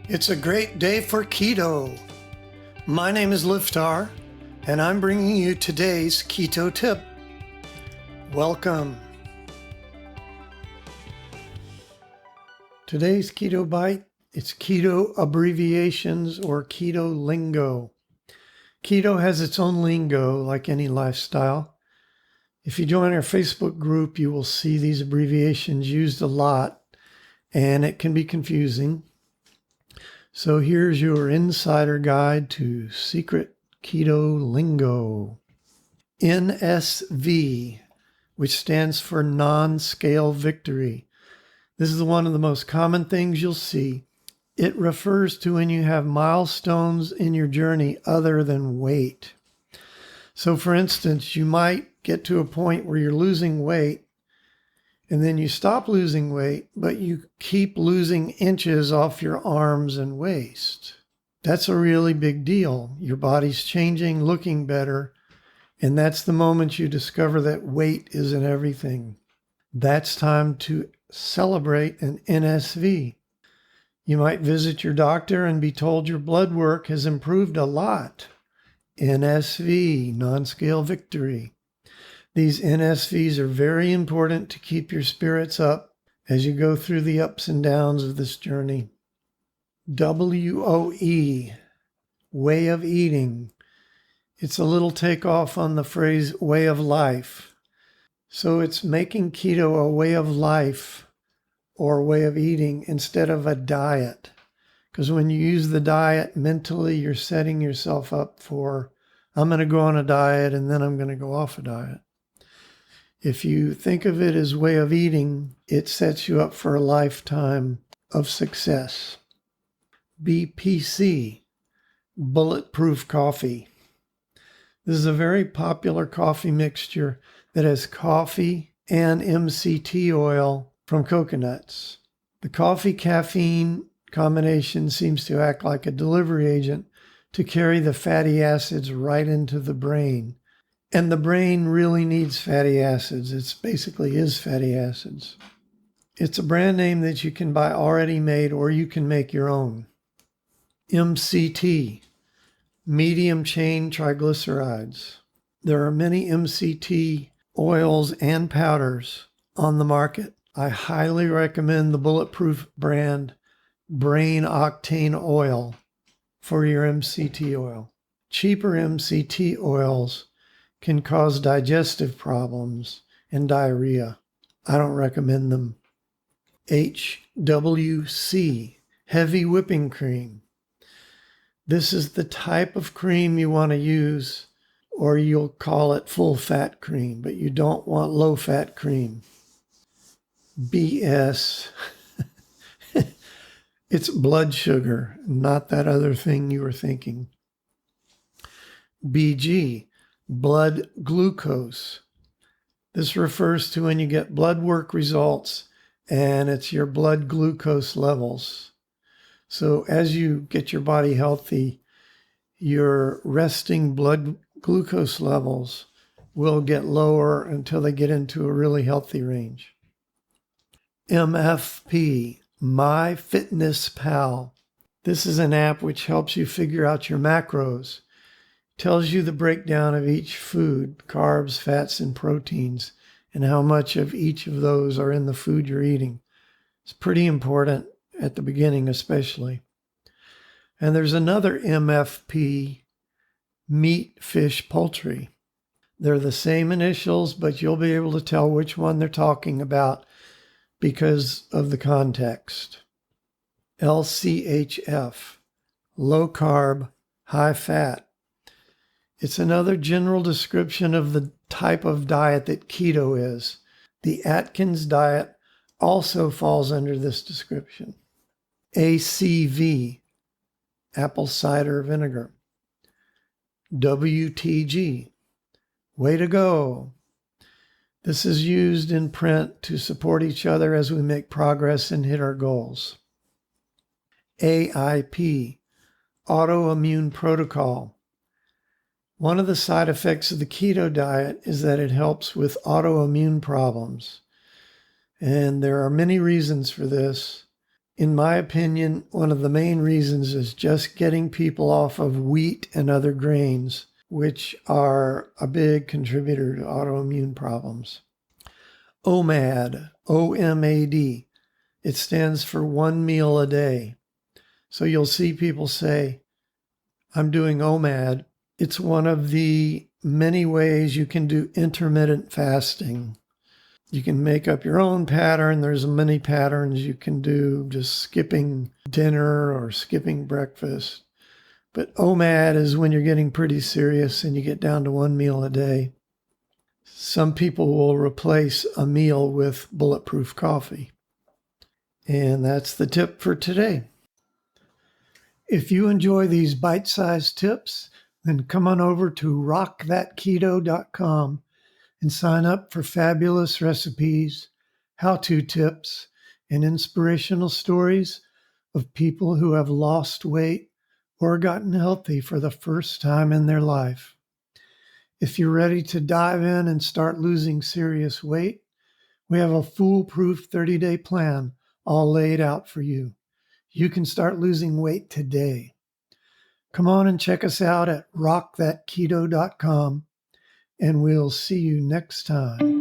It's a great day for keto. My name is Liftar, and I'm bringing you today's keto tip. Welcome. Today's keto bite, it's KETO Abbreviations or keto lingo. Keto has its own lingo like any lifestyle. If you join our Facebook group, you will see these abbreviations used a lot, and it can be confusing. So here's your insider guide to secret keto lingo. NSV, which stands for non-scale victory. This is one of the most common things you'll see. It refers to when you have milestones in your journey other than weight. So for instance, you might get to a point where you're losing weight, and then you stop losing weight, but you keep losing inches off your arms and waist. That's a really big deal. Your body's changing, looking better, and that's the moment you discover that weight isn't everything. That's time to celebrate an NSV. You might visit your doctor and be told your blood work has improved a lot. NSV, non-scale victory. These NSVs are very important to keep your spirits up as you go through the ups and downs of this journey. WOE, way of eating. It's a little takeoff on the phrase way of life. So it's making keto a way of life or way of eating instead of a diet. Because when you use the diet mentally, you're setting yourself up for, I'm going to go on a diet and then I'm going to go off a diet. If you think of it as way of eating, it sets you up for a lifetime of success. BPC, bulletproof coffee. This is a very popular coffee mixture that has coffee and MCT oil from coconuts. The coffee caffeine combination seems to act like a delivery agent to carry the fatty acids right into the brain. And the brain really needs fatty acids. It basically is fatty acids. It's a brand name that you can buy already made or you can make your own. MCT, medium chain triglycerides. There are many MCT oils and powders on the market. I highly recommend the bulletproof brand Brain Octane Oil for your MCT oil. Cheaper MCT oils can cause digestive problems and diarrhea. I don't recommend them. HWC, heavy whipping cream. This is the type of cream you want to use, or you'll call it full fat cream, but you don't want low fat cream. BS, it's blood sugar, not that other thing you were thinking. BG, blood glucose. This refers to when you get blood work results and it's your blood glucose levels. So as you get your body healthy, your resting blood glucose levels will get lower until they get into a really healthy range. MFP, MyFitnessPal. This is an app which helps you figure out your macros. Tells you the breakdown of each food, carbs, fats, and proteins, and how much of each of those are in the food you're eating. It's pretty important at the beginning especially. And there's another MFP, meat, fish, poultry. They're the same initials, but you'll be able to tell which one they're talking about because of the context. LCHF, low carb, high fat. It's another general description of the type of diet that keto is. The Atkins diet also falls under this description. ACV, apple cider vinegar. WTG, way to go. This is used in print to support each other as we make progress and hit our goals. AIP, autoimmune protocol. One of the side effects of the keto diet is that it helps with autoimmune problems. And there are many reasons for this. In my opinion, one of the main reasons is just getting people off of wheat and other grains, which are a big contributor to autoimmune problems. OMAD, O-M-A-D. It stands for 1 meal a day. So you'll see people say, I'm doing OMAD. It's one of the many ways you can do intermittent fasting. You can make up your own pattern. There's many patterns you can do, just skipping dinner or skipping breakfast. But OMAD is when you're getting pretty serious and you get down to 1 meal a day. Some people will replace a meal with bulletproof coffee. And that's the tip for today. If you enjoy these bite-sized tips, then come on over to rockthatketo.com and sign up for fabulous recipes, how-to tips, and inspirational stories of people who have lost weight or gotten healthy for the first time in their life. If you're ready to dive in and start losing serious weight, we have a foolproof 30-day plan all laid out for you. You can start losing weight today. Come on and check us out at rockthatketo.com, and we'll see you next time.